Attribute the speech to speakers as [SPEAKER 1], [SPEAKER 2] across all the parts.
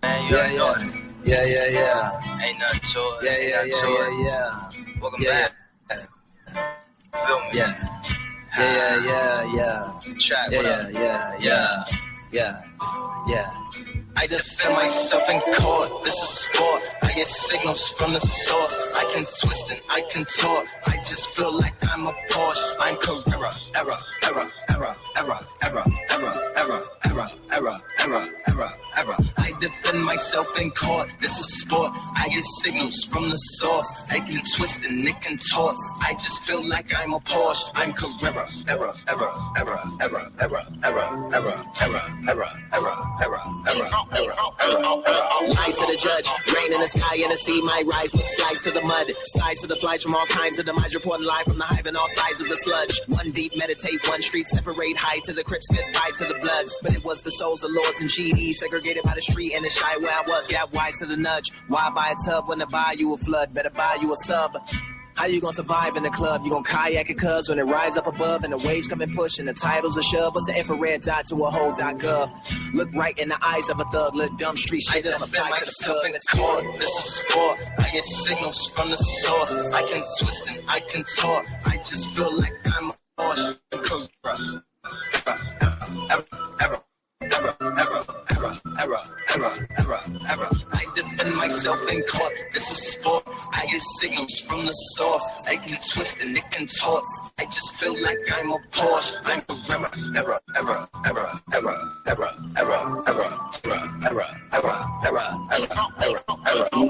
[SPEAKER 1] Man, you already know it.
[SPEAKER 2] Yeah.
[SPEAKER 1] Ain't nothing to it.
[SPEAKER 2] Yeah.
[SPEAKER 1] Welcome back. Feel me?
[SPEAKER 2] Yeah.
[SPEAKER 1] Track, what up?
[SPEAKER 2] Yeah. I defend myself in court. This is sport. I get signals from the source. I can twist and I contort. I just feel like I'm a Porsche. I'm Carrera. Error. I defend myself in court. This is sport. I get signals from the source. I can twist and it contorts. I just feel like I'm a Porsche. I'm Carrera. Error.
[SPEAKER 3] Lies to the judge, rain in the sky and the sea might rise with slice to the mud, slice to the flies from all kinds of demise, reporting live from the hive and all sides of the sludge. One deep, meditate, one street, separate, high to the Crips, goodbye to the Bloods. But it was the souls of lords and GD, segregated by the street and the shy where I was, got wise to the nudge. Why buy a tub when to buy you a flood? Better buy you a sub. How you gonna survive in the club? You gonna kayak it cuz when it rides up above and the waves come and push and the titles a shove? What's an infrared dot to a whole .gov? Look right in the eyes of a thug, look dumb street shit that apply to the plug.
[SPEAKER 2] In court. This is sport. I get signals from the source. I can twist and I contort. I just feel like I'm a Porsche. Error. I defend myself in court. This is sport. I get signals from the source. I can twist and it contorts. I just feel like I'm a Porsche. I'm a error.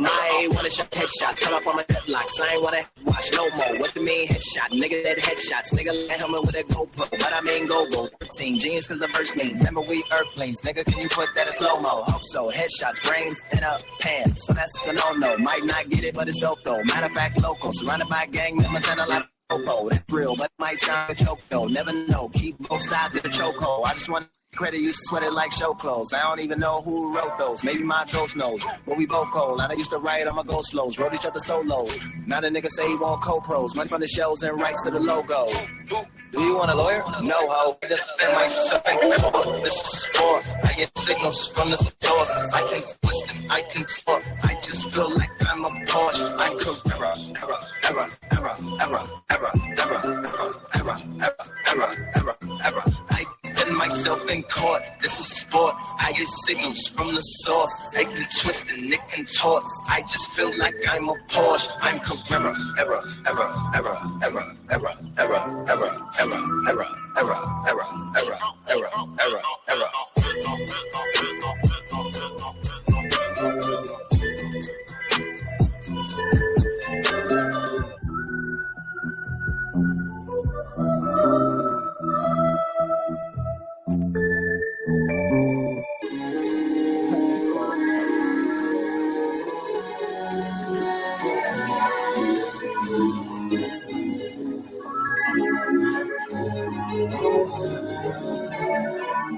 [SPEAKER 3] I ain't wanna shot headshots, cut off all my deadlocks. I ain't wanna watch no more. What the mean headshot? Nigga that headshots. Nigga like helmet with a GoPro. But I mean go. 13 jeans cause the verse mean. Remember we earthlings. Nigga, can you put that in slow-mo? Hope so. Headshots, brains, and a pan. So that's a no-no. Might not get it, but it's dope though. Matter of fact, local. Surrounded by gang members and a lot of popo. That's real, but it might sound a joke though. Never know. Keep both sides of the chokehold. I just want credit used to sweat it like show clothes. I don't even know who wrote those. Maybe my ghost knows. But we both cold. I used to write on my ghost flows. Wrote each other solos. Now the nigga say he want co-pros. Money from the shows and rights to the logo. Do you want a lawyer? No, ho.
[SPEAKER 2] I defend myself in court. This is sport. I get signals from the source. I can twist and I can talk. I just feel like I'm a Porsche. I'm Carrera. I defend myself in court. This is sport. I get signals from the source. I can twist and it contorts. I just feel like I'm a Porsche. I'm Carrera.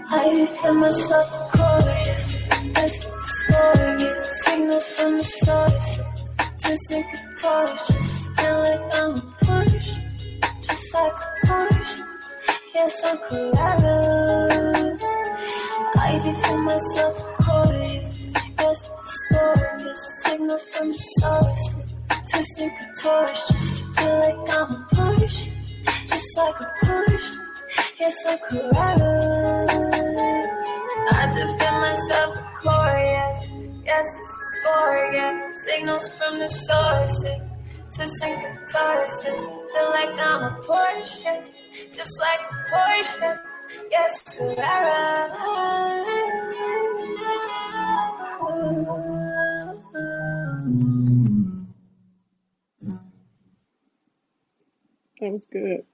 [SPEAKER 4] I defend myself glorious. That's the score. Get signals from the source. Just like a torch. Just feel like I'm a Porsche. Just like a Porsche. Yes, I'm Carrera. I defend myself glorious. That's the score. Get signals from the source. Just like a torch. Just feel like I'm a Porsche. Just like a Porsche. Yes, I'm Carrera. I defend myself glorious. Yes, it's a score, yeah. Signals from the source, yeah. To sink guitars, just feel like I'm a Porsche. Just like a Porsche. Yes, Carrera.
[SPEAKER 5] That was good.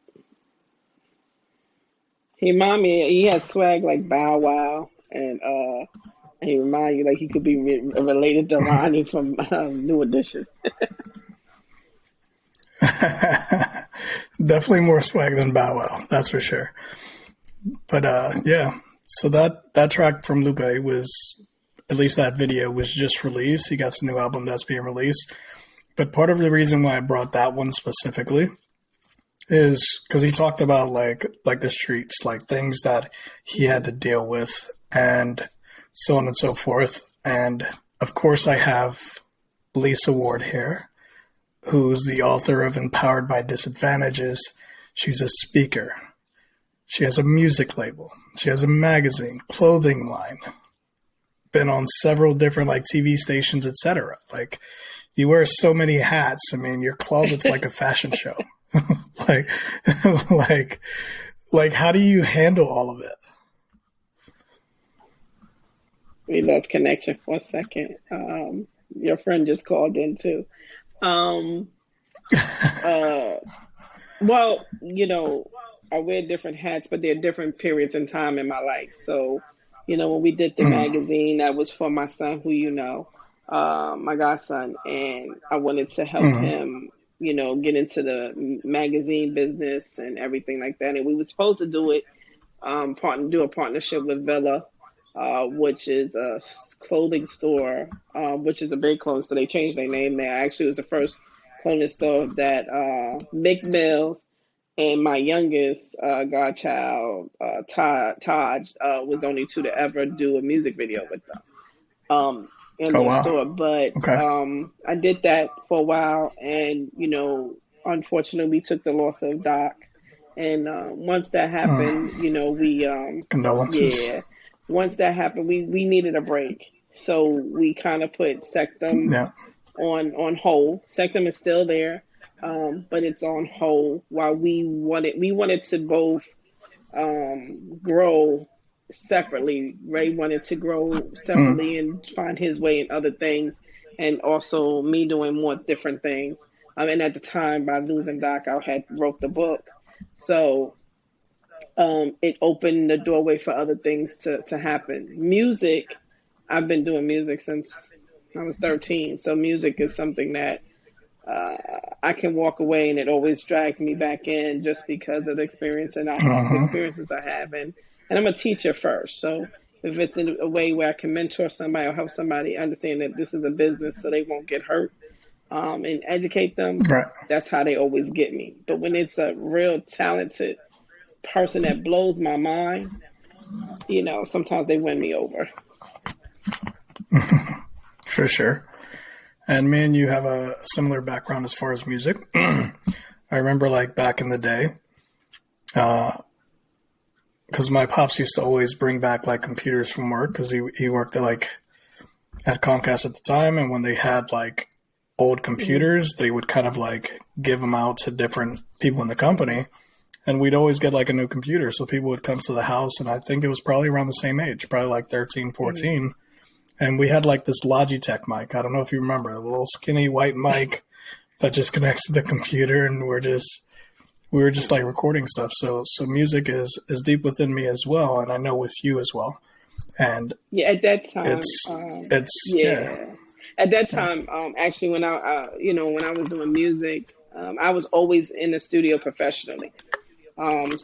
[SPEAKER 5] He remind me, he had swag like Bow Wow, and he remind you like he could be related to Ronnie from New Edition.
[SPEAKER 6] Definitely more swag than Bow Wow, that's for sure. But yeah, so that track from Lupe was, at least that video was just released. He got some new album that's being released. But part of the reason why I brought that one specifically is because he talked about like the streets, like things that he had to deal with and so on and so forth. And of course, I have Lisa Ward here, who's the author of Empowered by Disadvantages. She's a speaker. She has a music label. She has a magazine, clothing line, been on several different like TV stations, etc. Like, you wear so many hats. I mean, your closet's like a fashion show. like, like, how do you handle all of it?
[SPEAKER 5] We lost connection for a second. Your friend just called in too. Well, you know, I wear different hats, but there are different periods in time in my life. So, you know, when we did the magazine, that was for my son, who you know, my godson, and I wanted to help him, you know, get into the magazine business and everything like that. And we were supposed to do it, do a partnership with Villa, which is a clothing store, which is a big clothing store. They changed their name there. Actually, it was the first clothing store that Mick Mills and my youngest godchild, Taj, was the only two to ever do a music video with them in the store. But I did that for a while, and, you know, unfortunately, we took the loss of Doc. And once that happened, you know, we
[SPEAKER 6] condolences.
[SPEAKER 5] Yeah. Once that happened, we needed a break. So we kind of put Sectum on hold. Sectum is still there, but it's on hold while we wanted to both grow separately. Ray wanted to grow separately and find his way in other things, and also me doing more different things. And at the time, by losing Doc, I had wrote the book. So it opened the doorway for other things to happen. Music, I've been doing music since I was 13. So music is something that I can walk away and it always drags me back in just because of the experience and experiences I have. And I'm a teacher first. So if it's in a way where I can mentor somebody or help somebody understand that this is a business so they won't get hurt, and educate them, that's how they always get me. But when it's a real talented person that blows my mind, you know, sometimes they win me over.
[SPEAKER 6] For sure. And man, you have a similar background as far as music. I remember like back in the day, because my pops used to always bring back like computers from work, because he worked at Comcast at the time, and when they had like old computers, they would kind of like give them out to different people in the company. And we'd always get like a new computer. So people would come to the house, and I think it was probably around the same age, probably like 13, 14. And we had like this Logitech mic. I don't know if you remember, the little skinny white mic that just connects to the computer. And we were just like recording stuff. So music is deep within me as well. And I know with you as well. And
[SPEAKER 5] yeah, at that time, at that time, actually, when I was doing music, I was always in the studio professionally. I didn't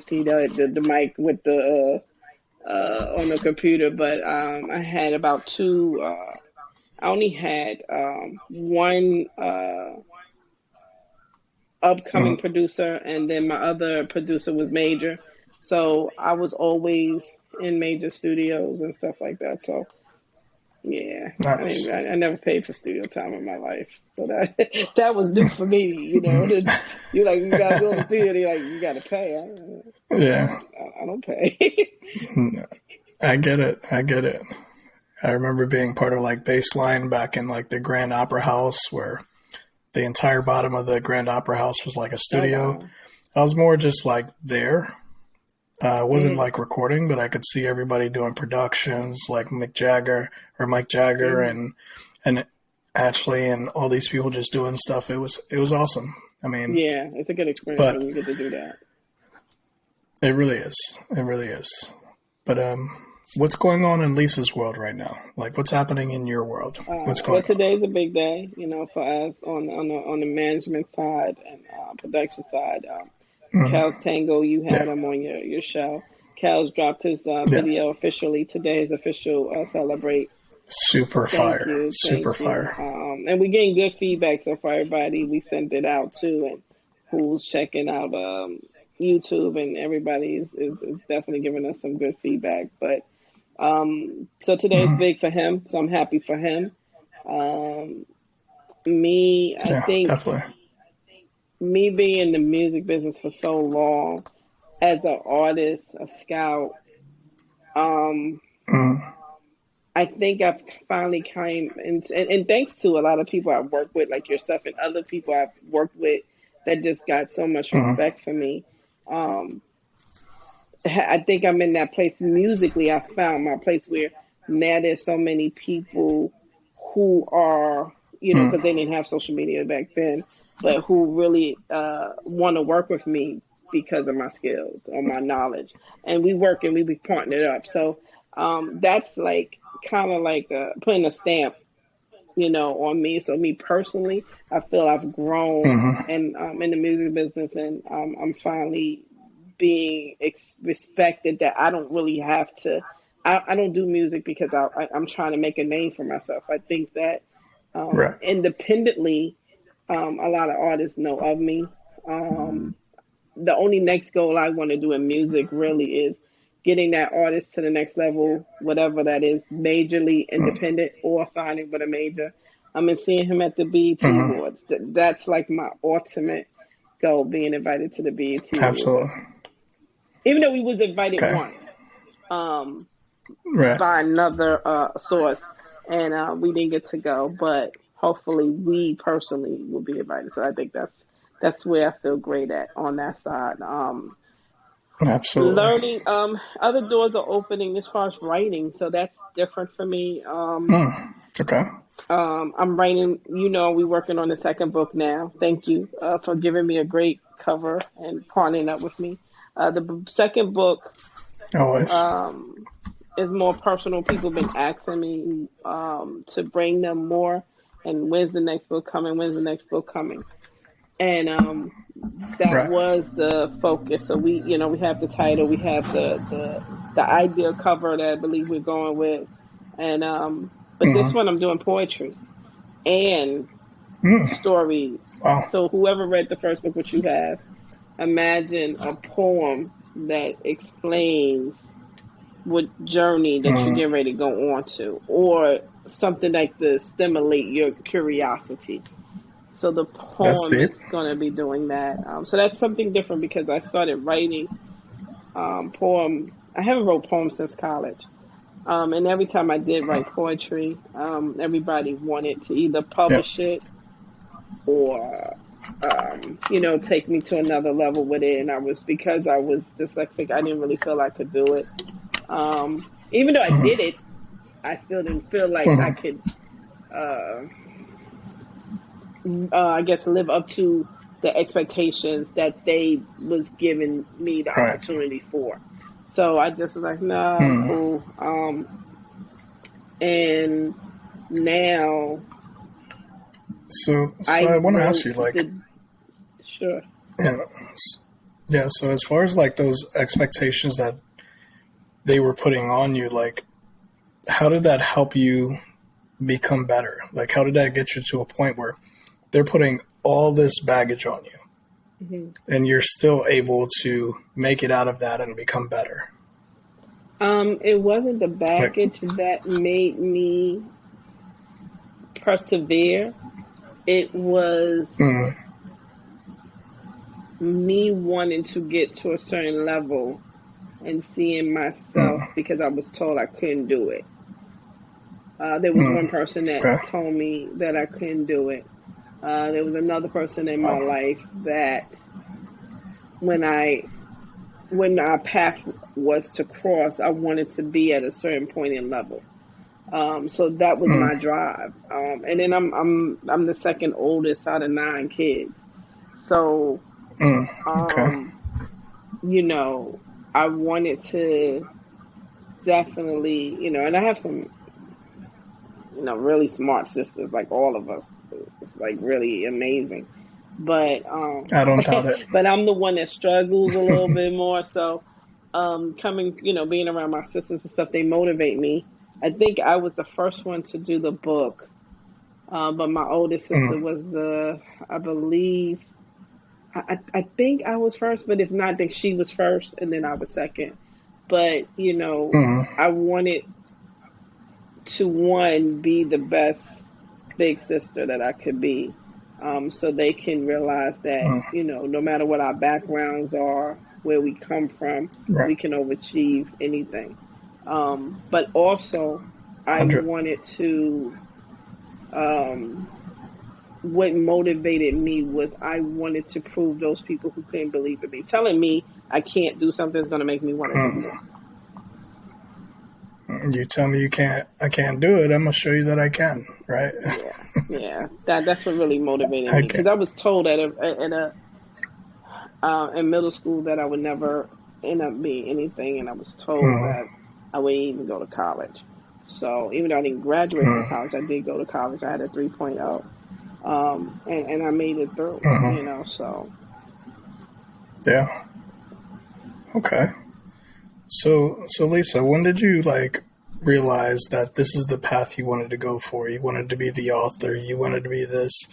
[SPEAKER 5] see the mic with the on the computer, but I had about two. I only had one upcoming producer, and then my other producer was Major. So I was always in Major studios and stuff like that. So yeah, nice. I never paid for studio time in my life, so that was new for me. You know, you're like, you gotta go to the studio. You're like, you gotta pay. I don't pay.
[SPEAKER 6] I get it. I remember being part of like Baseline back in like the Grand Opera House, where the entire bottom of the Grand Opera House was like a studio. Oh, wow. I was more just like there. I wasn't like recording, but I could see everybody doing productions like Mike Jagger and Ashley and all these people just doing stuff. It was awesome. I mean,
[SPEAKER 5] yeah, it's a good experience when you get to do that.
[SPEAKER 6] It really is. But what's going on in Lisa's world right now? Like, what's happening in your world? What's going on?
[SPEAKER 5] Today's a big day, you know, for us on the management side and production side. Cal's Tango, you had him on your show. Cal's dropped his video officially. Today is official Celebrate.
[SPEAKER 6] Super fire.
[SPEAKER 5] And we're getting good feedback so far, everybody. We sent it out too, and who's checking out YouTube, and everybody is definitely giving us some good feedback. But So today is big for him. So I'm happy for him. Me, I
[SPEAKER 6] Yeah,
[SPEAKER 5] think
[SPEAKER 6] definitely.
[SPEAKER 5] me being in the music business for so long, as an artist, a scout, um, I think I've finally came, and thanks to a lot of people I've worked with, like yourself and other people I've worked with, that just got so much respect for me. Um, I think I'm in that place musically. I found my place where now there's so many people who are, because they didn't have social media back then, but who really want to work with me because of my skills or my knowledge. And we work and we be partnered up. So that's like kind of like putting a stamp, on me. So me personally, I feel I've grown and in the music business, and I'm finally being respected, that I don't really have to. I don't do music because I'm trying to make a name for myself. I think that
[SPEAKER 6] Right.
[SPEAKER 5] independently, a lot of artists know of me. The only next goal I want to do in music really is getting that artist to the next level, whatever that is, majorly independent or signing with a major. And seeing him at the BET Awards. That's like my ultimate goal, being invited to the BET Awards.
[SPEAKER 6] Absolutely.
[SPEAKER 5] Even though we was invited
[SPEAKER 6] Okay.
[SPEAKER 5] once
[SPEAKER 6] Right.
[SPEAKER 5] by another source, and we didn't get to go, but hopefully we personally will be invited. So I think that's where I feel great at on that side.
[SPEAKER 6] Absolutely.
[SPEAKER 5] Learning, other doors are opening as far as writing, so that's different for me.
[SPEAKER 6] Okay.
[SPEAKER 5] I'm writing, we're working on the second book now. Thank you for giving me a great cover and partnering up with me. The second book
[SPEAKER 6] Always.
[SPEAKER 5] is more personal. People have been asking me to bring them more. And when's the next book coming? When's the next book coming? And that
[SPEAKER 6] Right.
[SPEAKER 5] was the focus. So we have the title, we have the ideal cover that I believe we're going with, and but this one I'm doing poetry and stories.
[SPEAKER 6] Wow.
[SPEAKER 5] So whoever read the first book, which you have, imagine a poem that explains what journey that you're getting ready to go on to, or something like to stimulate your curiosity. So the
[SPEAKER 6] That's
[SPEAKER 5] poem
[SPEAKER 6] deep.
[SPEAKER 5] is going to be doing that. So that's something different because I started writing poem. I haven't wrote poems since college. And every time I did write poetry, everybody wanted to either publish it or, take me to another level with it. And because I was dyslexic, I didn't really feel I could do it. Even though I did it, I still didn't feel like I could, I guess, live up to the expectations that they was giving me the opportunity for. So I just was like, nah, I'm cool. And now,
[SPEAKER 6] So I want to ask you, like,
[SPEAKER 5] sure.
[SPEAKER 6] Yeah. So as far as like those expectations that they were putting on you, like, how did that help you become better? Like, how did that get you to a point where they're putting all this baggage on you and you're still able to make it out of that and become better?
[SPEAKER 5] It wasn't the baggage that made me persevere. It was me wanting to get to a certain level and seeing myself, because I was told I couldn't do it. There was one person that told me that I couldn't do it. There was another person in my life that when our path was to cross, I wanted to be at a certain point in level. So that was my drive. And then I'm the second oldest out of 9 kids. So, I wanted to definitely, and I have some, really smart sisters, like all of us. It's like really amazing. But
[SPEAKER 6] I don't doubt it.
[SPEAKER 5] but I'm the one that struggles a little bit more. So coming, being around my sisters and stuff, they motivate me. I think I was the first one to do the book, but my oldest sister was I believe, I think I was first, but if not, then she was first, and then I was second. but you know, I wanted to be the best big sister that I could be, so they can realize that you know, no matter what our backgrounds are, where we come from,
[SPEAKER 6] Right.
[SPEAKER 5] we can overachieve anything. But also, I
[SPEAKER 6] 100.
[SPEAKER 5] wanted to. What motivated me was I wanted to prove those people who couldn't believe in me. Telling me I can't do something is going to make me want to do more.
[SPEAKER 6] You tell me I can't do it. I'm gonna show you that I can. Right?
[SPEAKER 5] Yeah. That's what really motivated me, because I was told in middle school that I would never end up being anything, and I was told that I wouldn't even go to college. So even though I didn't graduate from college, I did go to college. I had a 3.0. And I made it through, you know, so.
[SPEAKER 6] Yeah. Okay. So Lisa, when did you realize that this is the path you wanted to go for? You wanted to be the author. You wanted to be this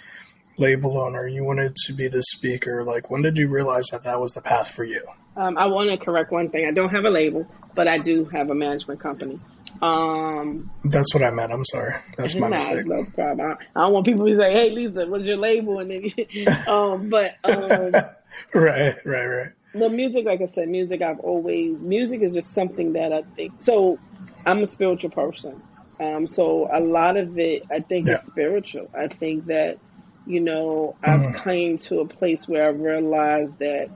[SPEAKER 6] label owner. You wanted to be the speaker. When did you realize that was the path for you? I
[SPEAKER 5] want to correct one thing. I don't have a label, but I do have a management company.
[SPEAKER 6] That's what I meant. I'm sorry. That's my mistake.
[SPEAKER 5] No problem. I don't want people to say, "Hey, Lisa, what's your label?" And then,
[SPEAKER 6] right.
[SPEAKER 5] The music, like I said, music is just something that I think. So, I'm a spiritual person. So a lot of it, I think, is spiritual. I think that, you know, I've came to a place where I realized that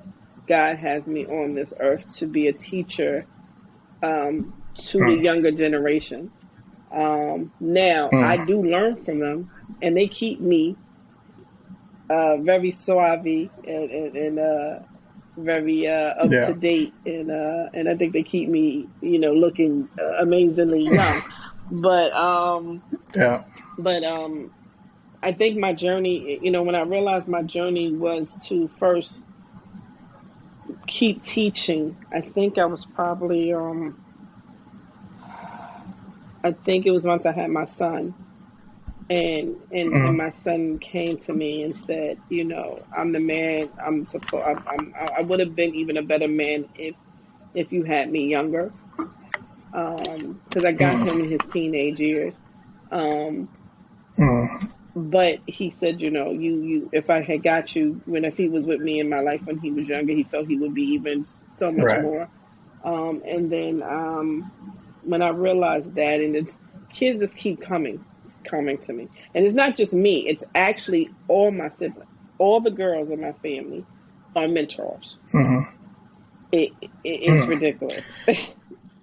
[SPEAKER 5] God has me on this earth to be a teacher, to the younger generation. Now I do learn from them, and they keep me very suave and very up to date, and I think they keep me, you know, looking amazingly young. But I think my journey, you know, when I realized my journey was to first keep teaching, I think I was probably I think it was once I had my son, and my son came to me and said, you know, I'm the man. I would have been even a better man if you had me younger, because I got him in his teenage years. But he said, you know, you if I had got you if he was with me in my life when he was younger, he felt he would be even so much more. And then when I realized that, and the kids just keep coming to me, and it's not just me; it's actually all my siblings, all the girls in my family are mentors. It's ridiculous.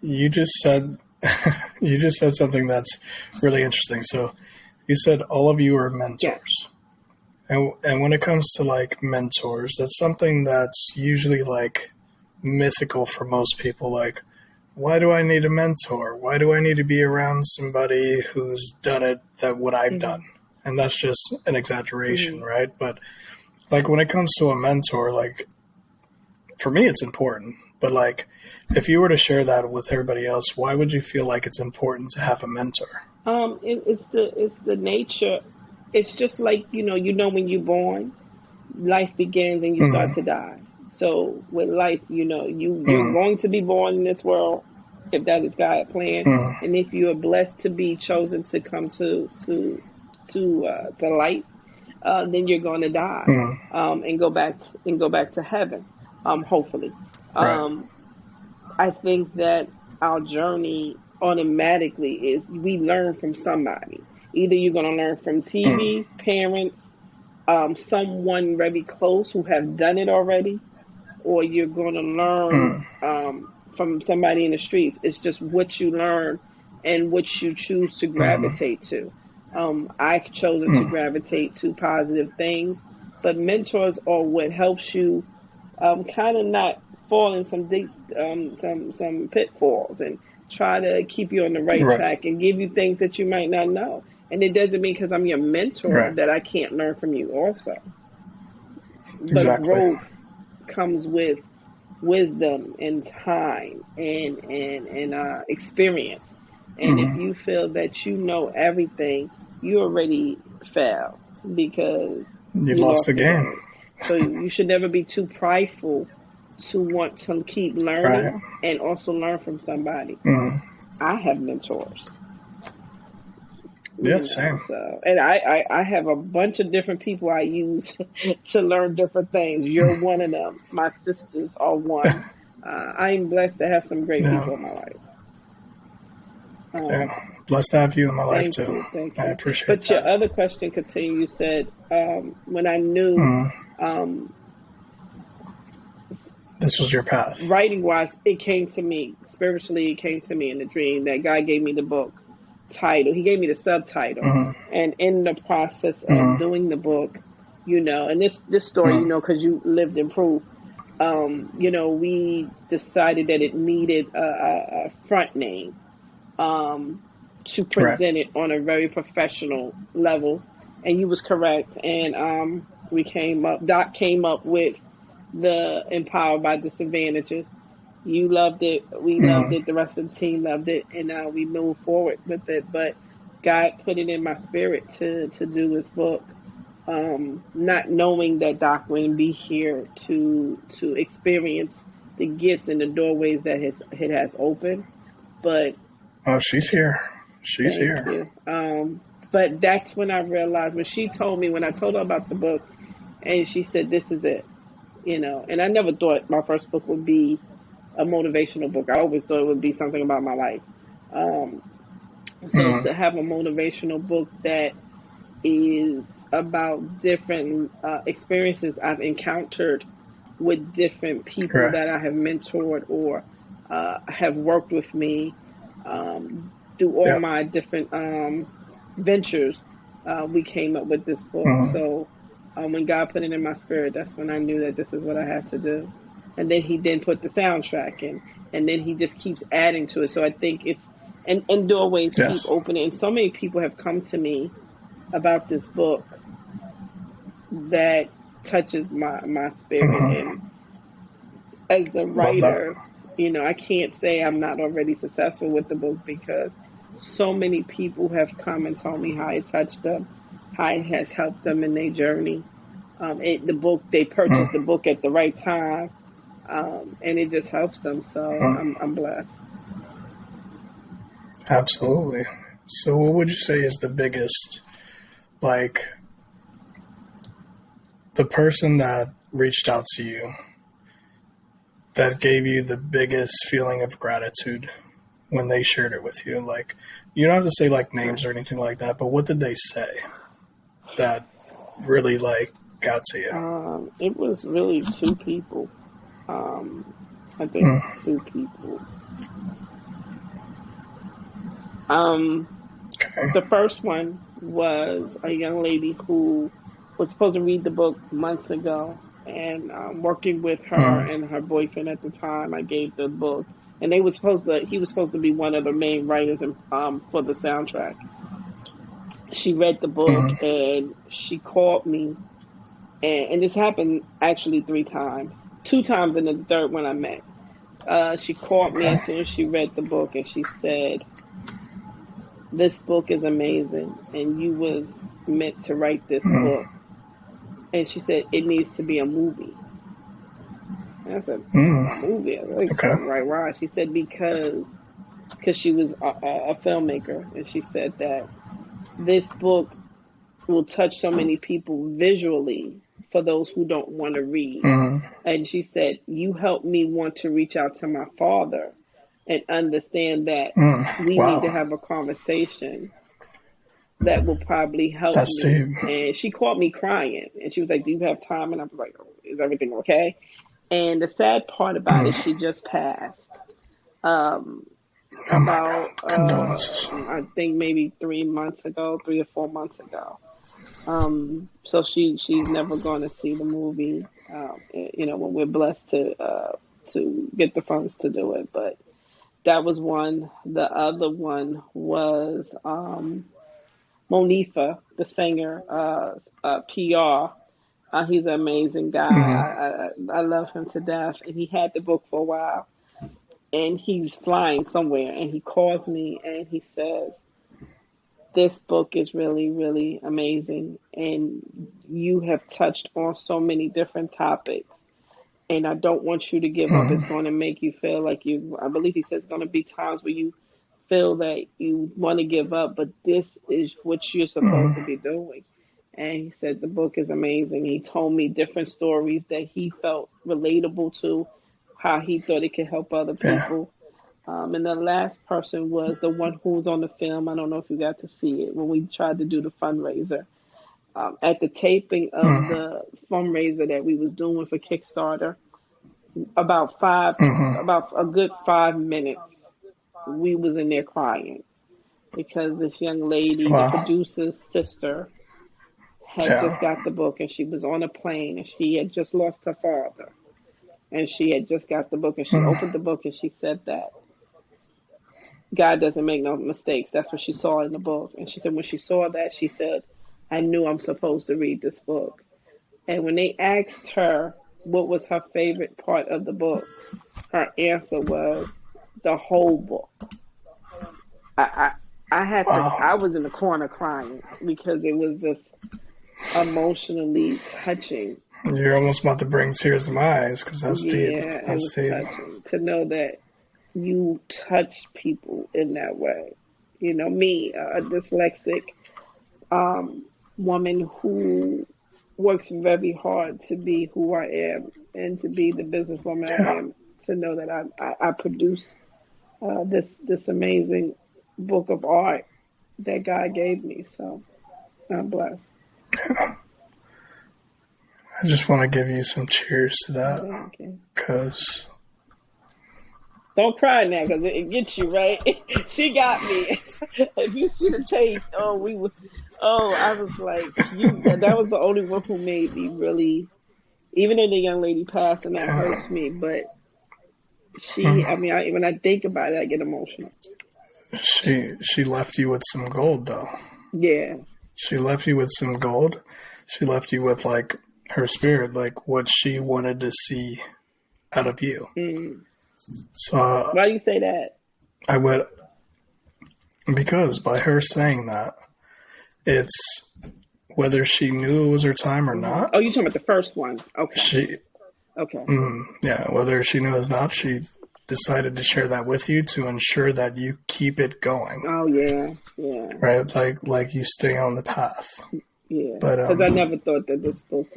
[SPEAKER 6] You just said something that's really interesting. So you said all of you are mentors. And when it comes to mentors, that's something that's usually mythical for most people. Why do I need a mentor? Why do I need to be around somebody who's done it what I've done? And that's just an exaggeration, right? But when it comes to a mentor, for me, it's important. But if you were to share that with everybody else, why would you feel like it's important to have a mentor?
[SPEAKER 5] It's the nature. It's just you know when you're born, life begins and you start to die. So with life, you know, you're going to be born in this world, if that is God's plan, and if you are blessed to be chosen to come to light, then you're going to die and go back to heaven, hopefully.
[SPEAKER 6] Right.
[SPEAKER 5] I think that our journey automatically is we learn from somebody. Either you're going to learn from TVs, parents, someone very close who have done it already, or you're going to learn from somebody in the streets. It's just what you learn and what you choose to gravitate to. I've chosen to gravitate to positive things, but mentors are what helps you kind of not fall in some deep, some pitfalls, and try to keep you on the right track and give you things that you might not know. And it doesn't mean because I'm your mentor that I can't learn from you also. But growth comes with wisdom and time and experience. And if you feel that you know everything, you already failed because
[SPEAKER 6] you lost the game.
[SPEAKER 5] So you should never be too prideful to want to keep
[SPEAKER 6] Right.
[SPEAKER 5] learning and also learn from somebody. I have mentors.
[SPEAKER 6] Yeah,
[SPEAKER 5] You know,
[SPEAKER 6] same.
[SPEAKER 5] so and I have a bunch of different people I use to learn different things. You're one of them. My sisters are one. I'm blessed to have some great
[SPEAKER 6] Yeah.
[SPEAKER 5] people in my life.
[SPEAKER 6] Yeah. Blessed to have you in my life
[SPEAKER 5] Thank
[SPEAKER 6] too.
[SPEAKER 5] you, thank
[SPEAKER 6] I
[SPEAKER 5] you.
[SPEAKER 6] appreciate
[SPEAKER 5] But your
[SPEAKER 6] that.
[SPEAKER 5] other question continued. You said when I knew um,
[SPEAKER 6] This was your path.
[SPEAKER 5] writing wise, it came to me spiritually. It came to me in a dream that God gave me the book title. He gave me the subtitle, and in the process of doing the book, you know, and this story, you know, because you lived in proof. You know, we decided that it needed a front name to
[SPEAKER 6] Right.
[SPEAKER 5] present it on a very professional level, and you was correct. And we came up. Doc came up with the Empowered by Disadvantages. You loved it. We loved it. The rest of the team loved it, and we moved forward with it. But God put it in my spirit to do this book, not knowing that Doc wouldn't be here to experience the gifts and the doorways that it has opened. But
[SPEAKER 6] Oh, she's here. She's
[SPEAKER 5] thank
[SPEAKER 6] here.
[SPEAKER 5] you. But that's when I realized when she told me when I told her about the book, and she said, "This is it," you know. And I never thought my first book would be a motivational book. I always thought it would be something about my life. Um, so to have a motivational book that is about different experiences I've encountered with different people
[SPEAKER 6] Right.
[SPEAKER 5] that I have mentored or have worked with me through all
[SPEAKER 6] Yep.
[SPEAKER 5] my different ventures, we came up with this book. So when God put it in my spirit, that's when I knew that this is what I had to do. And then he then put the soundtrack in, and then he just keeps adding to it. So I think it's and doorways keep
[SPEAKER 6] Yes.
[SPEAKER 5] opening. And so many people have come to me about this book that touches my spirit. And as the
[SPEAKER 6] Love that.
[SPEAKER 5] writer, you know, I can't say I'm not already successful with the book because so many people have come and told me how it touched them, how it has helped them in their journey. The book, they purchased the book at the right time, and it just helps them. So I'm blessed.
[SPEAKER 6] Absolutely. So, what would you say is the biggest, like, the person that reached out to you that gave you the biggest feeling of gratitude when they shared it with you? Like, you don't have to say like names or anything like that, but what did they say that really like got to you?
[SPEAKER 5] It was really two people. I think two people.
[SPEAKER 6] Okay.
[SPEAKER 5] The first one was a young lady who was supposed to read the book months ago, and working with her and her boyfriend at the time, I gave the book, and they was supposed to. He was supposed to be one of the main writers for the soundtrack. She read the book and she called me, and this happened actually three times, two times, and the third one I met. She called me
[SPEAKER 6] Okay.
[SPEAKER 5] as soon as she read the book, and she said, "This book is amazing, and you was meant to write this book." And she said, "It needs to be a movie." And I said, "A movie?" I was like,
[SPEAKER 6] Okay.
[SPEAKER 5] "Right, why?" She said, because she was a filmmaker, and she said that this book will touch so many people visually for those who don't want to read. And she said, "You helped me want to reach out to my father and understand that we need to
[SPEAKER 6] Wow.
[SPEAKER 5] have a conversation that will probably help
[SPEAKER 6] That's
[SPEAKER 5] me."
[SPEAKER 6] deep.
[SPEAKER 5] And she called me crying, and she was like, "Do you have time?" And I was like, "Oh, is everything okay?" And the sad part about it, she just passed.
[SPEAKER 6] Oh my
[SPEAKER 5] About
[SPEAKER 6] God. Condolences.
[SPEAKER 5] I think maybe 3 months ago, 3 or 4 months ago. So she's never going to see the movie. You know, when we're blessed to get the funds to do it. But that was one. The other one was Monifa, the singer, PR. He's an amazing guy. I love him to death. And he had the book for a while. And he's flying somewhere. And he calls me and he says, "This book is really, really amazing. And you have touched on so many different topics. and I don't want you to give up. It's going to make you feel like I believe he says, it's going to be times where you feel that you want to give up, but this is what you're supposed to be doing. And he said the book is amazing. He told me different stories that he felt relatable to, how he thought it could help other people. And the last person was the one who was on the film. I don't know if you got to see it when we tried to do the fundraiser. At the taping of the fundraiser that we was doing for Kickstarter, about a good 5 minutes, we was in there crying because this young lady, the producer's sister, had just got the book, and she was on a plane, and she had just lost her father, and she had just got the book, and she opened the book, and she said that God doesn't make no mistakes. That's what she saw in the book. And she said when she saw that, she said, I knew I'm supposed to read this book. And when they asked her what was her favorite part of the book, her answer was the whole book. I was in the corner crying because it was just emotionally touching.
[SPEAKER 6] You're almost about to bring tears to my eyes because that's deep.
[SPEAKER 5] Yeah,
[SPEAKER 6] That's deep.
[SPEAKER 5] touching to know that you touch people in that way. You know, me, a dyslexic woman who works very hard to be who I am and to be the businesswoman I am, to know that I produce this amazing book of art that God gave me. So I'm blessed.
[SPEAKER 6] I just want to give you some cheers to that because...
[SPEAKER 5] Don't cry now, because it gets you, right? She got me. If you see the taste, I was like, that was the only one who made me really, even though the young lady passed and that hurts me, but when I think about it, I get emotional.
[SPEAKER 6] She left you with some gold, though.
[SPEAKER 5] Yeah.
[SPEAKER 6] She left you with some gold. She left you with, like, her spirit, like, what she wanted to see out of you.
[SPEAKER 5] Mm.
[SPEAKER 6] So
[SPEAKER 5] why do you say that?
[SPEAKER 6] Because by her saying that, it's whether she knew it was her time or not.
[SPEAKER 5] Oh, you're talking about the first one. Okay.
[SPEAKER 6] Whether she knew it or not, she decided to share that with you to ensure that you keep it going.
[SPEAKER 5] Oh yeah.
[SPEAKER 6] Right, like you stay on the path.
[SPEAKER 5] Yeah,
[SPEAKER 6] but
[SPEAKER 5] because I never thought that this book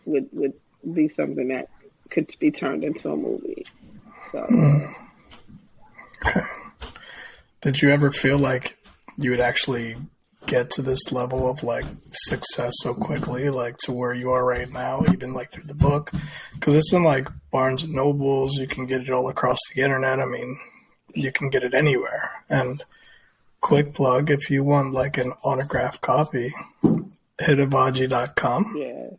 [SPEAKER 5] would be something that could be turned into a movie. So.
[SPEAKER 6] Okay. Did you ever feel like you would actually get to this level of like success so quickly, like to where you are right now, even like through the book? Because it's in like Barnes and Nobles. You can get it all across the internet. I mean, you can get it anywhere. And quick plug, if you want like an autographed copy, hitavaji.com.
[SPEAKER 5] Yeah.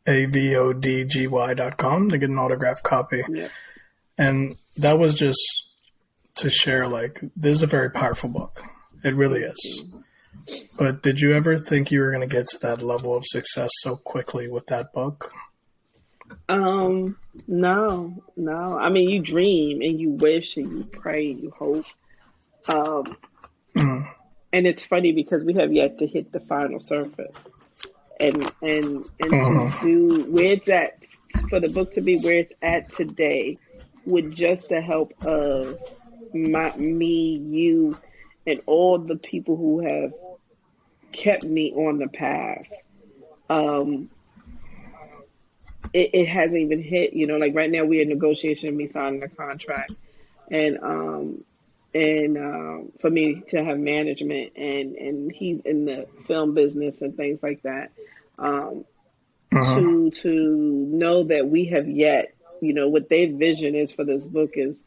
[SPEAKER 6] AVODGY.com to get an autographed copy.
[SPEAKER 5] Yeah.
[SPEAKER 6] And that was just to share, like, this is a very powerful book. It really is. But did you ever think you were going to get to that level of success so quickly with that book?
[SPEAKER 5] No. I mean, you dream and you wish and you pray and you hope. And it's funny because we have yet to hit the final surface. And to do where it's at, for the book to be where it's at today, with just the help of me, you, and all the people who have kept me on the path. It hasn't even hit, like right now we're in negotiation of me signing a contract and for me to have management and he's in the film business and things like that. To know that we have yet, what their vision is for this book is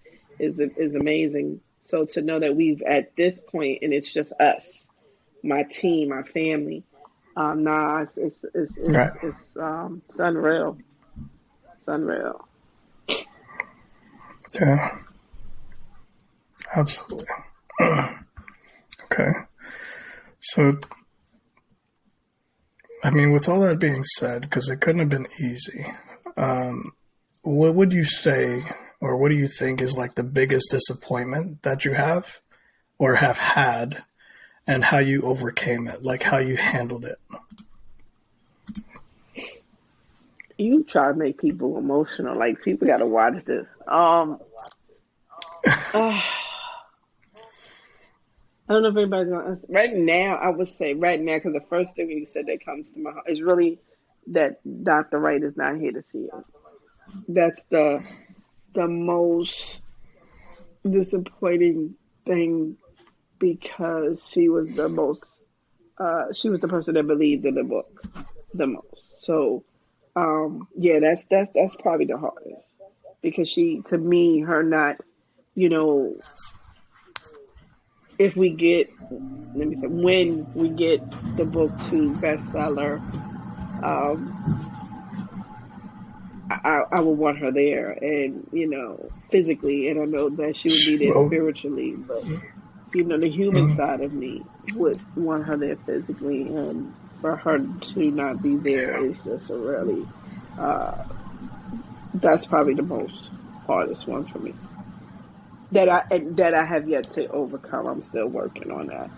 [SPEAKER 5] amazing. So to know that we've at this point and it's just us, my team, my family. It's unreal. It's unreal.
[SPEAKER 6] Yeah, absolutely. Okay. So, I mean, with all that being said, because it couldn't have been easy, what would you say, or what do you think is like the biggest disappointment that you have or have had, and how you overcame it, like how you handled it?
[SPEAKER 5] You try to make people emotional. Like, people got to watch this. I don't know if everybody's going to answer. Right now, I would say right now, because the first thing you said that comes to my heart is really that Dr. Wright is not here to see it. That's the most disappointing thing, because she was the person that believed in the book the most. So, yeah, that's probably the hardest, because to me, her not, if we get, when we get the book to bestseller, I would want her there, and physically, and I know that she would be there spiritually, but the human side of me would want her there physically, and for her to not be there is just a really, that's probably the most hardest one for me. That I have yet to overcome. I'm still working on that.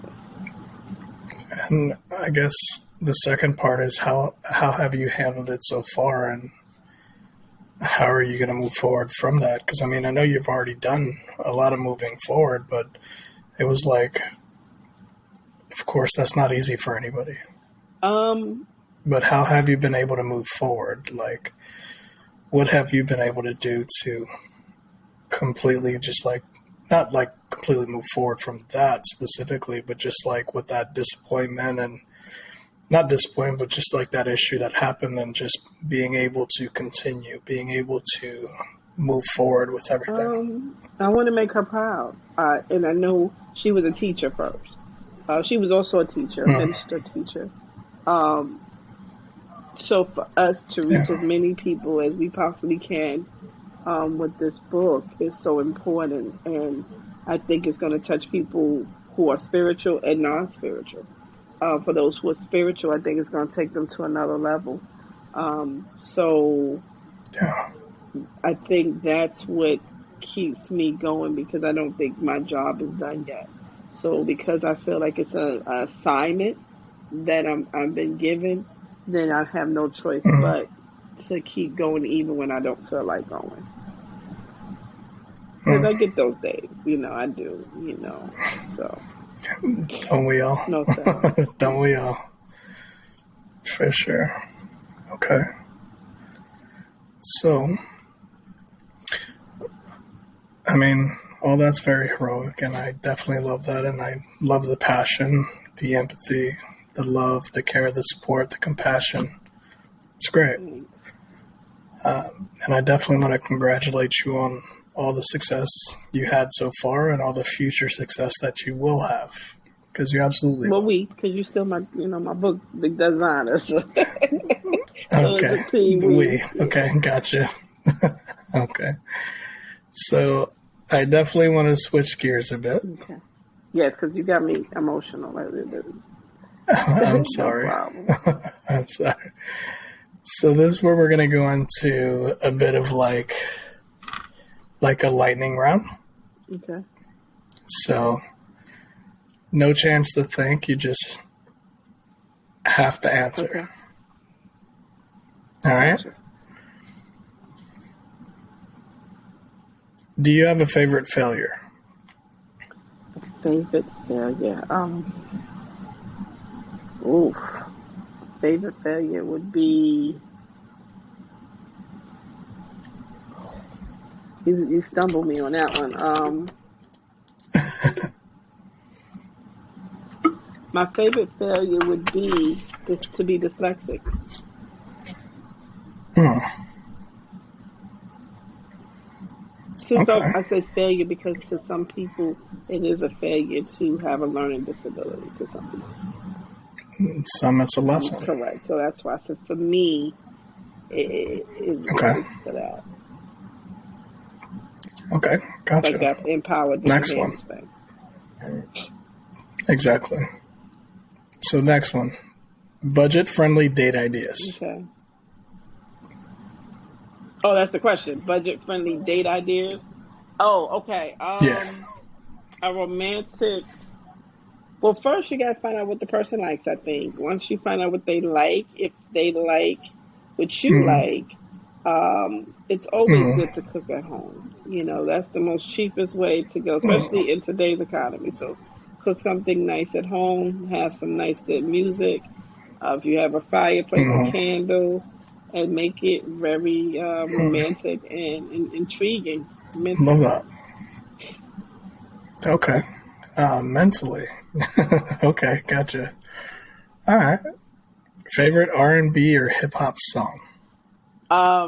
[SPEAKER 6] And I guess the second part is how have you handled it so far, and how are you going to move forward from that? Because I know you've already done a lot of moving forward, but it was like, of course, that's not easy for anybody. But how have you been able to move forward? Like, what have you been able to do to completely just not completely move forward from that specifically, but just with that disappointment, and not disappointment, but just that issue that happened, and just being able to continue, being able to move forward with everything?
[SPEAKER 5] I want to make her proud. And I know she was a teacher first. She was also a teacher, a minister teacher. So for us to reach as many people as we possibly can with this book is so important, and I think it's going to touch people who are spiritual and non-spiritual. For those who are spiritual, I think it's going to take them to another level. I think that's what keeps me going, because I don't think my job is done yet. So because I feel like it's an assignment that I've been given, then I have no choice but to keep going even when I don't feel like going. Because I get those days, I do, so.
[SPEAKER 6] Don't we all?
[SPEAKER 5] No, sir.
[SPEAKER 6] Don't we all? For sure. Okay. So, all that's very heroic, and I definitely love that, and I love the passion, the empathy, the love, the care, the support, the compassion. It's great. And I definitely want to congratulate you on all the success you had so far, and all the future success that you will have, because you absolutely will.
[SPEAKER 5] Because you're still my book, the designer. So.
[SPEAKER 6] Okay. Okay, gotcha. Okay. So I definitely want to switch gears a bit.
[SPEAKER 5] Okay. Yes, because you got me emotional.
[SPEAKER 6] I'm sorry.
[SPEAKER 5] No
[SPEAKER 6] I'm sorry. So this is where we're going to go into a bit of like a lightning round.
[SPEAKER 5] Okay.
[SPEAKER 6] So no chance to think. You just have to answer.
[SPEAKER 5] Okay.
[SPEAKER 6] All right.
[SPEAKER 5] Gotcha.
[SPEAKER 6] Do you have a favorite failure?
[SPEAKER 5] Favorite failure. Favorite failure would be. You stumbled me on that one. My favorite failure would be to be dyslexic. So I say failure because to some people it is a failure to have a learning disability. To some people,
[SPEAKER 6] some it's a lesson.
[SPEAKER 5] Correct. So that's why I said for me, it is for that.
[SPEAKER 6] Okay, gotcha.
[SPEAKER 5] Like that empowered.
[SPEAKER 6] Next one.
[SPEAKER 5] Thing.
[SPEAKER 6] Exactly. So next one, budget-friendly date ideas.
[SPEAKER 5] Okay. Oh, that's the question. Budget-friendly date ideas. Oh, okay. A romantic. Well, first you gotta find out what the person likes. I think once you find out what they like, if they like what you like, It's always good to cook at home. You know, that's the most cheapest way to go, especially in today's economy. So cook something nice at home, have some nice good music. If you have a fireplace and candles, and make it very romantic and intriguing
[SPEAKER 6] Love
[SPEAKER 5] mentally.
[SPEAKER 6] that. Okay. Mentally. Okay, gotcha. All right. Favorite R&B or hip hop song?
[SPEAKER 5] I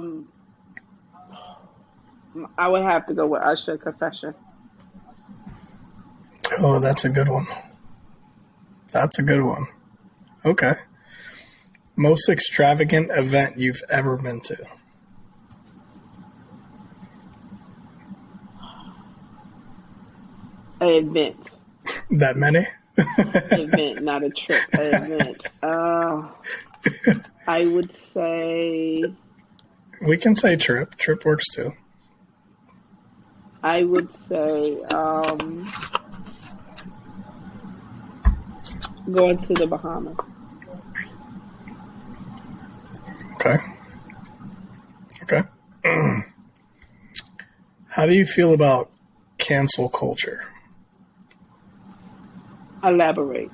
[SPEAKER 5] would have to go with Usher, Confession.
[SPEAKER 6] Oh, that's a good one. That's a good one. Okay. Most extravagant event you've ever been to?
[SPEAKER 5] An event.
[SPEAKER 6] That many?
[SPEAKER 5] Event, not a trip. An event. I would say.
[SPEAKER 6] We can say trip. Trip works too.
[SPEAKER 5] I would say going to the Bahamas.
[SPEAKER 6] Okay. Okay. How do you feel about cancel culture?
[SPEAKER 5] Elaborate.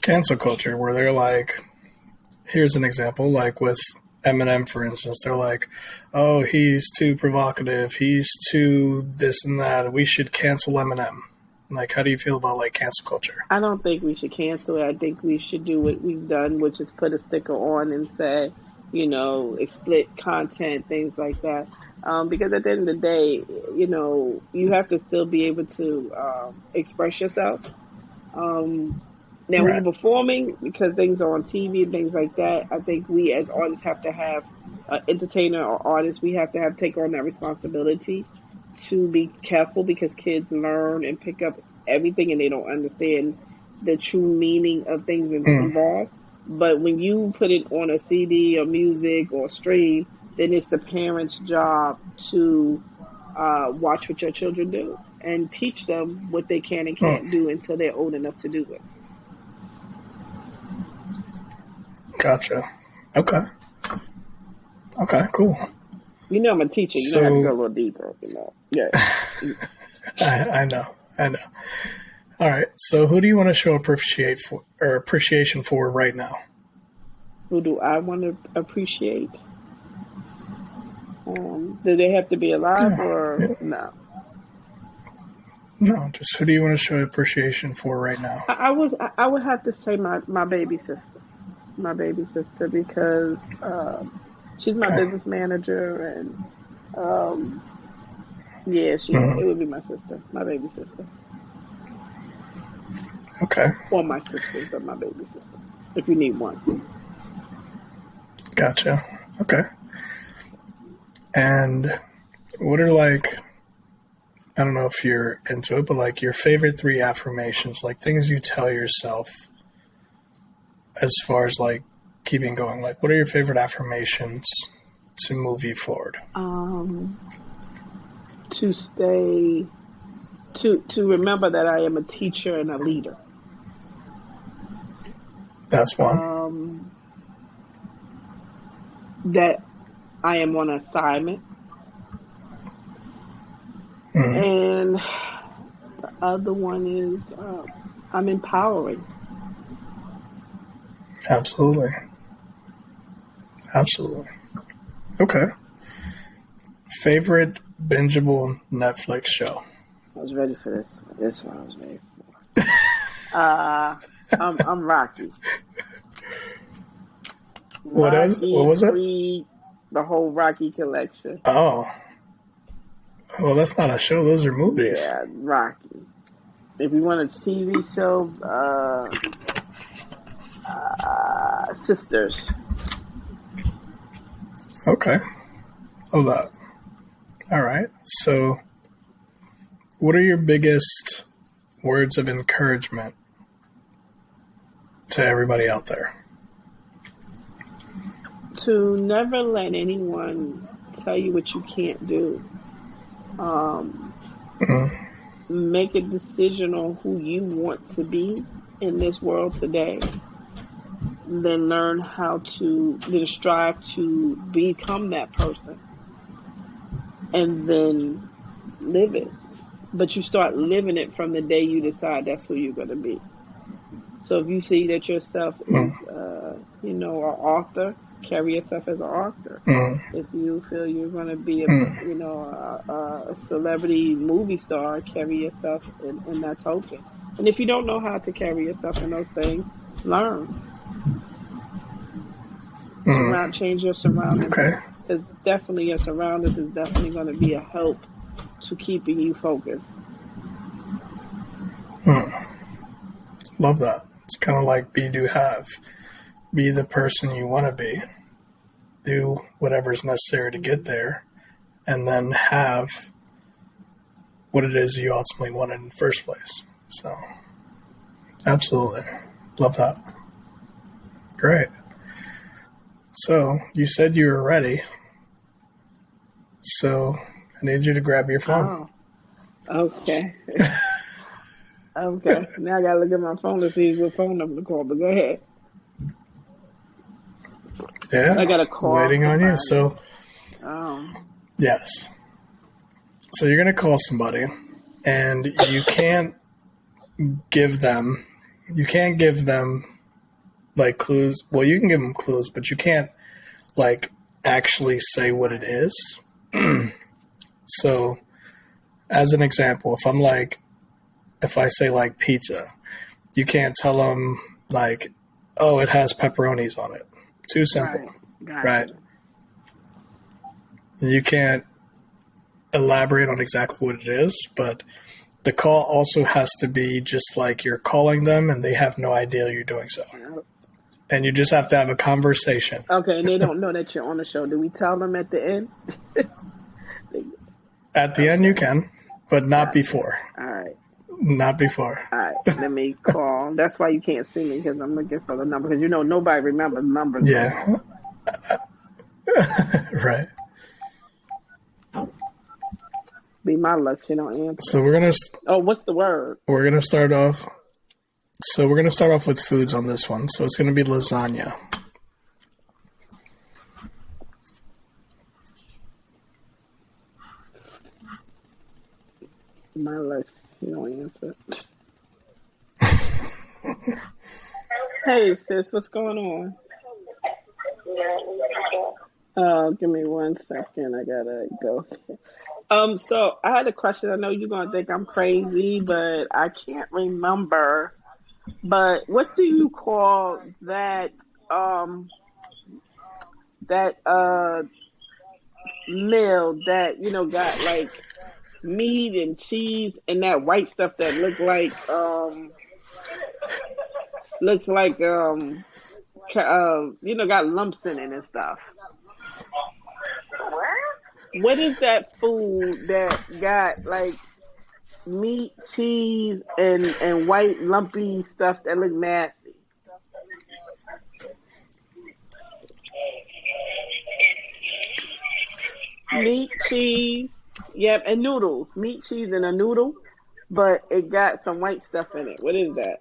[SPEAKER 6] Cancel culture, where they're like, here's an example, like with Eminem, for instance, they're like, oh, he's too provocative, he's too this and that, we should cancel Eminem. Like, how do you feel about, like, cancel culture?
[SPEAKER 5] I don't think we should cancel it. I think we should do what we've done, which is put a sticker on and say, you know, split content, things like that. Because at the end of the day, you know, you have to still be able to express yourself. Now, when you're performing, because things are on TV and things like that, I think we as artists have to have, entertainer or artists, we have to take on that responsibility to be careful, because kids learn and pick up everything and they don't understand the true meaning of things involved. But when you put it on a CD or music or stream, then it's the parents' job to watch what your children do and teach them what they can and can't do until they're old enough to do it.
[SPEAKER 6] Gotcha. Okay. Okay, cool.
[SPEAKER 5] You know I'm a teacher. You don't have to go a little deeper, you know. Yeah.
[SPEAKER 6] I know. All right. So who do you want to show appreciation for right now?
[SPEAKER 5] Who do I want to appreciate? Do they have to be alive or no?
[SPEAKER 6] No, just who do you want to show appreciation for right now?
[SPEAKER 5] I would have to say my baby sister. My baby sister, because she's my business manager, and it would be my sister, my baby sister.
[SPEAKER 6] Okay.
[SPEAKER 5] Or my sisters, but my baby sister, if you need one.
[SPEAKER 6] Gotcha. Okay. And what are, like, I don't know if you're into it, but like your favorite 3 affirmations, like things you tell yourself as far as like keeping going? Like, what are your favorite affirmations to move you forward?
[SPEAKER 5] To stay, to remember that I am a teacher and a leader.
[SPEAKER 6] That's one.
[SPEAKER 5] That I am on assignment. And the other one is I'm empowering.
[SPEAKER 6] Absolutely. Okay. Favorite bingeable Netflix show?
[SPEAKER 5] I was ready for this. This one I was ready for. I'm Rocky.
[SPEAKER 6] What was it?
[SPEAKER 5] The whole Rocky collection.
[SPEAKER 6] Oh. Well, that's not a show. Those are movies.
[SPEAKER 5] Yeah, Rocky. If you want a TV show, Sisters.
[SPEAKER 6] Okay. Hold that. All right. So, what are your biggest words of encouragement to everybody out there?
[SPEAKER 5] To never let anyone tell you what you can't do. Make a decision on who you want to be in this world today. then learn how to then strive to become that person, and then live it. But you start living it from the day you decide that's who you're going to be. So if you see that yourself is, an author, carry yourself as an author. If you feel you're going to be, a celebrity movie star, carry yourself in that token. And if you don't know how to carry yourself in those things, learn. Change your surroundings.
[SPEAKER 6] Okay.
[SPEAKER 5] Because definitely your surroundings is definitely going to be a help to keeping you focused.
[SPEAKER 6] Love that. It's kind of like be, do, have. Be the person you want to be. Do whatever's necessary to get there. And then have what it is you ultimately wanted in the first place. So, absolutely. Love that. Great. So, you said you were ready. So, I need you to grab your phone.
[SPEAKER 5] Oh, okay. Okay. Now I got to look at my phone to see what phone number to call, but go ahead.
[SPEAKER 6] Yeah.
[SPEAKER 5] I got a call.
[SPEAKER 6] Waiting on you. So,
[SPEAKER 5] yes.
[SPEAKER 6] So, you're going to call somebody, and you can't give them like clues. Well, you can give them clues, but you can't like actually say what it is. So, as an example, if I say like pizza, you can't tell them like, oh, it has pepperonis on it. Too simple, right? You can't elaborate on exactly what it is, but the call also has to be just like you're calling them and they have no idea you're doing so. And you just have to have a conversation.
[SPEAKER 5] Okay, and they don't know that you're on the show. Do we tell them at the end?
[SPEAKER 6] At the end you can, but not before.
[SPEAKER 5] All right.
[SPEAKER 6] Not before.
[SPEAKER 5] All right, let me call. That's why you can't see me, because I'm looking for the number. Because nobody remembers numbers.
[SPEAKER 6] Yeah. Right.
[SPEAKER 5] Be my luck, she don't answer.
[SPEAKER 6] So we're gonna.
[SPEAKER 5] Oh, what's the word?
[SPEAKER 6] We're gonna start off. So we're gonna start off with foods on this one. So it's gonna be lasagna.
[SPEAKER 5] My luck, she don't answer. Hey sis, what's going on? Give me 1 second. I gotta go. So I had a question. I know you're gonna think I'm crazy, but I can't remember. But what do you call that? Meal that got like meat and cheese and that white stuff that looks like got lumps in it and stuff. What is that food that got like meat, cheese, and white lumpy stuff that look nasty? Meat, cheese, yep, and noodles. Meat, cheese, and a noodle, but it got some white stuff in it. What is that?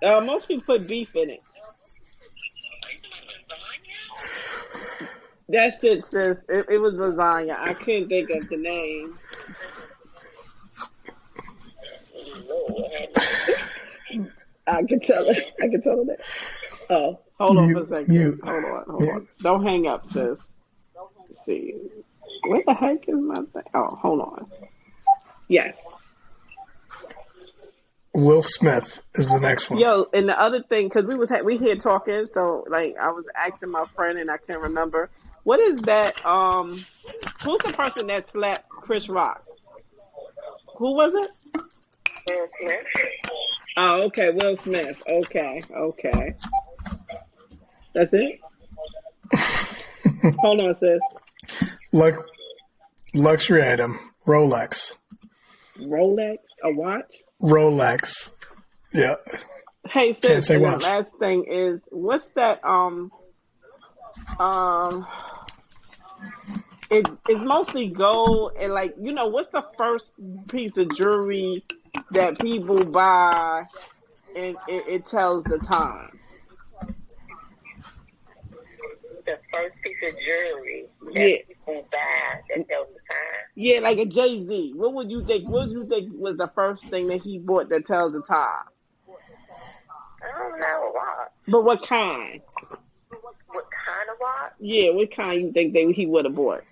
[SPEAKER 5] Most people put beef in it. That's it, sis. It was lasagna. I couldn't think of the name. I can tell it. That. Oh, hold on for a second. Hold on. Don't hang up, sis. Let's see. What the heck is my thing? Oh, hold on. Yes.
[SPEAKER 6] Will Smith is the next one.
[SPEAKER 5] Yo, and the other thing, because we here talking, so like I was asking my friend and I can't remember. What is that? Who's the person that slapped Chris Rock? Who was it? Will Smith. Oh, okay, Will Smith. Okay. That's it? Hold on, sis.
[SPEAKER 6] Luxury item. Rolex.
[SPEAKER 5] Rolex? A watch?
[SPEAKER 6] Rolex. Yeah.
[SPEAKER 5] Hey, sis,
[SPEAKER 6] can't say
[SPEAKER 5] and
[SPEAKER 6] watch.
[SPEAKER 5] The last thing is, what's that, it's mostly gold, and like, what's the first piece of jewelry that people buy and it tells the time.
[SPEAKER 7] The first piece of jewelry that
[SPEAKER 5] Yeah.
[SPEAKER 7] people buy that tells the time.
[SPEAKER 5] Yeah, like a Jay-Z. What would you think? What would you think was the first thing that he bought that tells the time?
[SPEAKER 7] I don't know what.
[SPEAKER 5] But what kind?
[SPEAKER 7] What kind of watch?
[SPEAKER 5] Yeah, what kind you think he would have bought?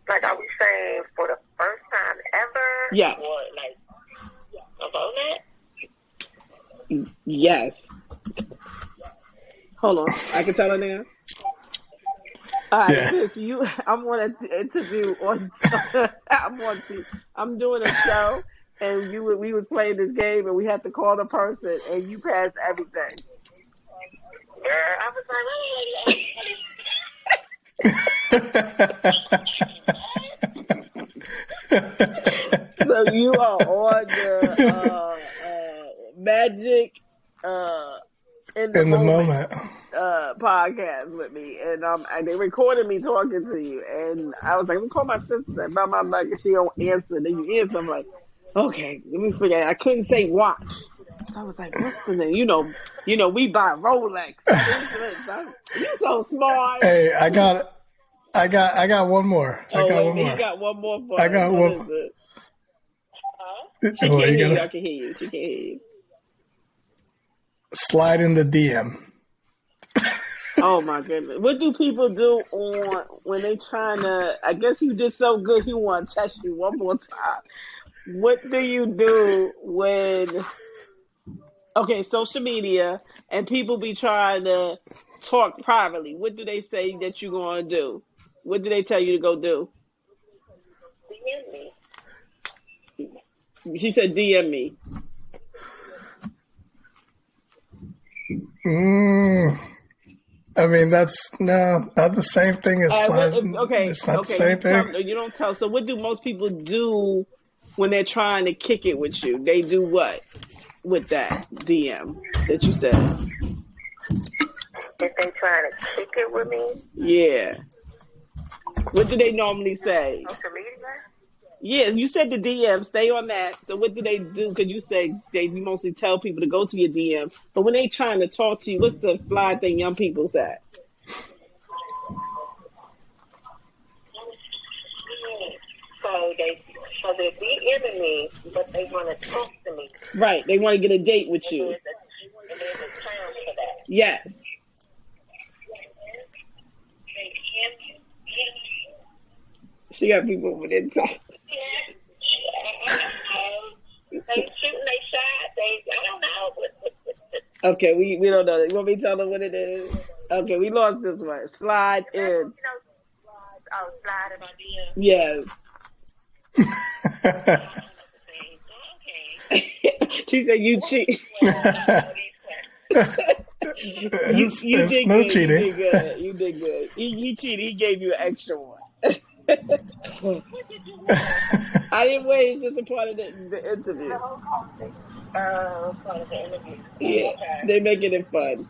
[SPEAKER 7] Like I was saying, for the first time ever.
[SPEAKER 5] Yes.
[SPEAKER 7] Or like a Rolex?
[SPEAKER 5] Yes. Hold on, I can tell her now. All right,
[SPEAKER 6] Yeah.
[SPEAKER 5] sis, I'm on an interview on. I'm doing a show, and we was playing this game, and we had to call the person, and you passed everything.
[SPEAKER 7] Girl, I was like,
[SPEAKER 5] So you are on the Magic in the moment podcast with me, and they recorded me talking to you, and I was like, let me call my sister, and my luck, she don't answer. Then you answer, I'm like, okay, let me figure out. I couldn't say watch, so I was like, what's the name? You know, we buy Rolex. You so smart.
[SPEAKER 6] Hey, I got one more.
[SPEAKER 5] You got one more for
[SPEAKER 6] I got
[SPEAKER 5] what
[SPEAKER 6] one.
[SPEAKER 5] is it? She
[SPEAKER 6] Well,
[SPEAKER 5] can't
[SPEAKER 6] you
[SPEAKER 5] hear you.
[SPEAKER 6] gotta
[SPEAKER 5] I can hear you. She can't hear you.
[SPEAKER 6] slide in the DM.
[SPEAKER 5] Oh my goodness. What do people do when they trying to, I guess you did so good he want to test you one more time. What do you do when, okay, social media and people be trying to talk privately? What do they say that you're going to do? What do they tell you to go do?
[SPEAKER 7] DM me.
[SPEAKER 5] She said DM me.
[SPEAKER 6] I mean, that's not the same thing as sliding.
[SPEAKER 5] Okay,
[SPEAKER 6] it's not
[SPEAKER 5] okay.
[SPEAKER 6] the same thing.
[SPEAKER 5] You don't tell. So what do most people do when they're trying to kick it with you? They do what with that DM that you said?
[SPEAKER 7] If they trying to kick it with me,
[SPEAKER 5] Yeah. What do they normally say?
[SPEAKER 7] social media.
[SPEAKER 5] Yeah, you said the DM. Stay on that. So what do they do? Because you say you mostly tell people to go to your DM. But when they trying to talk to you, what's the fly thing young people say?
[SPEAKER 7] So they're DMing me, but they want to talk to me.
[SPEAKER 5] Right. They want to get a date with you.
[SPEAKER 7] And there's a time for that.
[SPEAKER 5] Yes. She got people over there talking.
[SPEAKER 7] They shooting, they shot, I don't know.
[SPEAKER 5] Okay, we don't know. You want me to tell them what it is? Okay, we lost this one. Slide in.
[SPEAKER 7] Slide in my DM.
[SPEAKER 5] Yes. She said you cheat. You did
[SPEAKER 6] no
[SPEAKER 5] good.
[SPEAKER 6] cheating.
[SPEAKER 5] You did good. He cheated. He gave you an extra one. I didn't wait. It's just a part of the interview.
[SPEAKER 7] Part of the interview.
[SPEAKER 5] Yeah,
[SPEAKER 7] Okay.
[SPEAKER 5] they making it fun.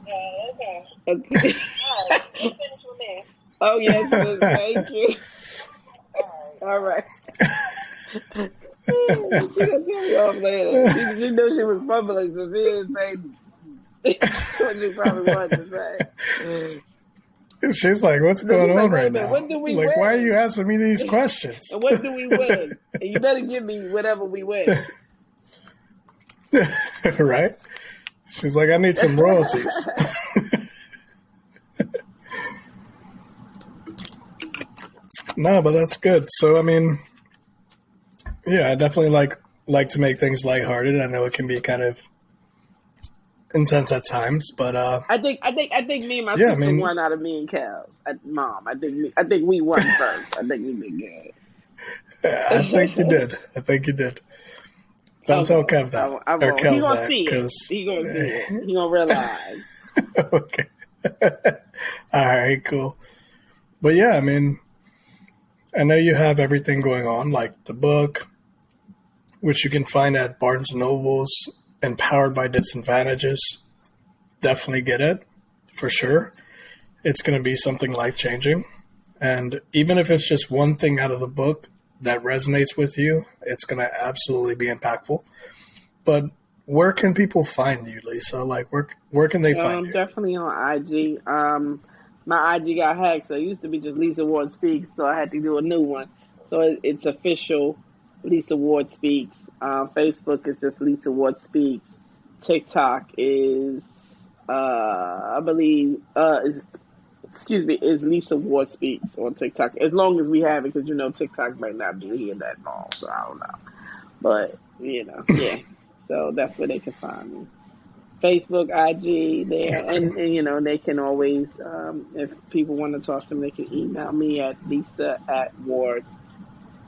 [SPEAKER 7] Okay.
[SPEAKER 5] Okay.
[SPEAKER 7] All right. You finish with me.
[SPEAKER 5] Oh yes, miss. Thank you. All right. She gonna tell me off later. She knew she was fumbling, so she didn't say what she probably wanted to say.
[SPEAKER 6] She's like, what's going
[SPEAKER 5] like,
[SPEAKER 6] on
[SPEAKER 5] wait a
[SPEAKER 6] right
[SPEAKER 5] minute,
[SPEAKER 6] now?
[SPEAKER 5] what do we
[SPEAKER 6] Like,
[SPEAKER 5] win?
[SPEAKER 6] why are you asking me these questions?
[SPEAKER 5] And what do we win? And you better give me whatever we win.
[SPEAKER 6] Right? She's like, I need some royalties. No, but that's good. So, I mean, yeah, I definitely like to make things lighthearted. I know it can be kind of intense at times, but
[SPEAKER 5] I think me and my
[SPEAKER 6] Yeah, I
[SPEAKER 5] sister
[SPEAKER 6] mean-
[SPEAKER 5] won out of me and Cal's. Mom, I think we won first. I think we did good.
[SPEAKER 6] I think you did. Don't tell Kev that.
[SPEAKER 5] I
[SPEAKER 6] or
[SPEAKER 5] won't. He
[SPEAKER 6] Kel's
[SPEAKER 5] gonna
[SPEAKER 6] that.
[SPEAKER 5] see it.
[SPEAKER 6] Cause,
[SPEAKER 5] He gonna see it. He gonna realize.
[SPEAKER 6] okay. All right, cool. But yeah, I mean, I know you have everything going on, like the book, which you can find at Barnes & Noble's, Empowered by Disadvantages. Definitely get it, for sure. It's going to be something life-changing. And even if it's just one thing out of the book that resonates with you, it's going to absolutely be impactful. But where can people find you, Lisa? Like, where can they find you?
[SPEAKER 5] Definitely on IG. My IG got hacked, so it used to be just Lisa Ward Speaks, so I had to do a new one. So it's official Lisa Ward Speaks. Facebook is just Lisa Ward Speaks. TikTok is, I believe, is Lisa Ward Speaks on TikTok. As long as we have it, because TikTok might not be here that long, so I don't know. But yeah. So that's where they can find me. Facebook, IG, there, and they can always, if people want to talk to me, they can email me at Lisa@Ward,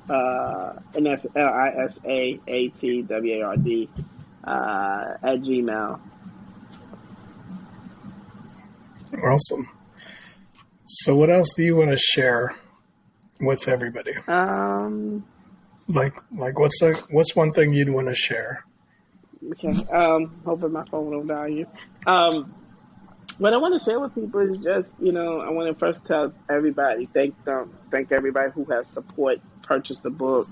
[SPEAKER 5] and that's LISAATWARD at Gmail.
[SPEAKER 6] Awesome. So, what else do you want to share with everybody? Like what's one thing you'd want to share?
[SPEAKER 5] Okay. Hoping my phone don't die you. What I want to share with people is just, I want to first tell everybody, thank everybody who has purchased the book,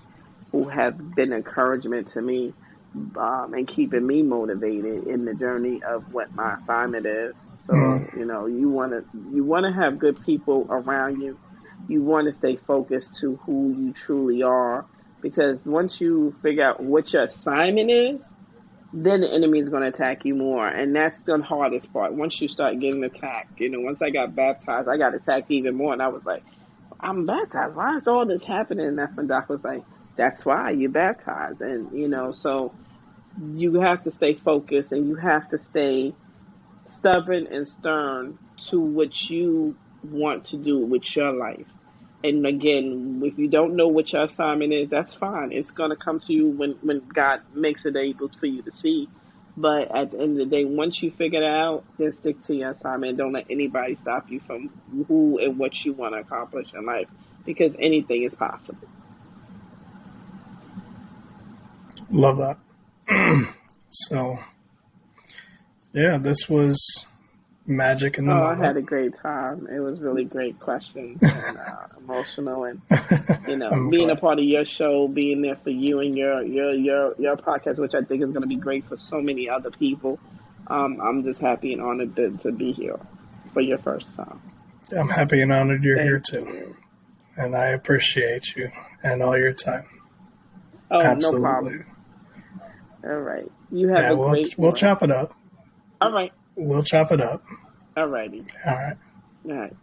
[SPEAKER 5] who have been encouragement to me, and keeping me motivated in the journey of what my assignment is. So, you want to have good people around you. You want to stay focused to who you truly are, because once you figure out what your assignment is, then the enemy is going to attack you more. And that's the hardest part. Once you start getting attacked, once I got baptized, I got attacked even more. And I was like, I'm baptized. Why is all this happening? And that's when Doc was like, that's why you're baptized. And, so you have to stay focused, and you have to stay stubborn and stern to what you want to do with your life. And again, if you don't know what your assignment is, that's fine. It's going to come to you when God makes it able for you to see. But at the end of the day, once you figure it out, then stick to your assignment. Don't let anybody stop you from who and what you want to accomplish in life, because anything is possible.
[SPEAKER 6] Love that. So, yeah, this was magic in the moment.
[SPEAKER 5] I had a great time. It was really great questions and emotional, and being a part of your show, being there for you and your podcast, which I think is going to be great for so many other people. I'm just happy and honored to be here for your first time.
[SPEAKER 6] I'm happy and honored you're here too, and I appreciate you and all your time.
[SPEAKER 5] Oh,
[SPEAKER 6] absolutely.
[SPEAKER 5] No problem. All right, you have a great.
[SPEAKER 6] We'll chop it up.
[SPEAKER 5] All right.
[SPEAKER 6] We'll chop it up.
[SPEAKER 5] All righty.
[SPEAKER 6] All right.
[SPEAKER 5] All right.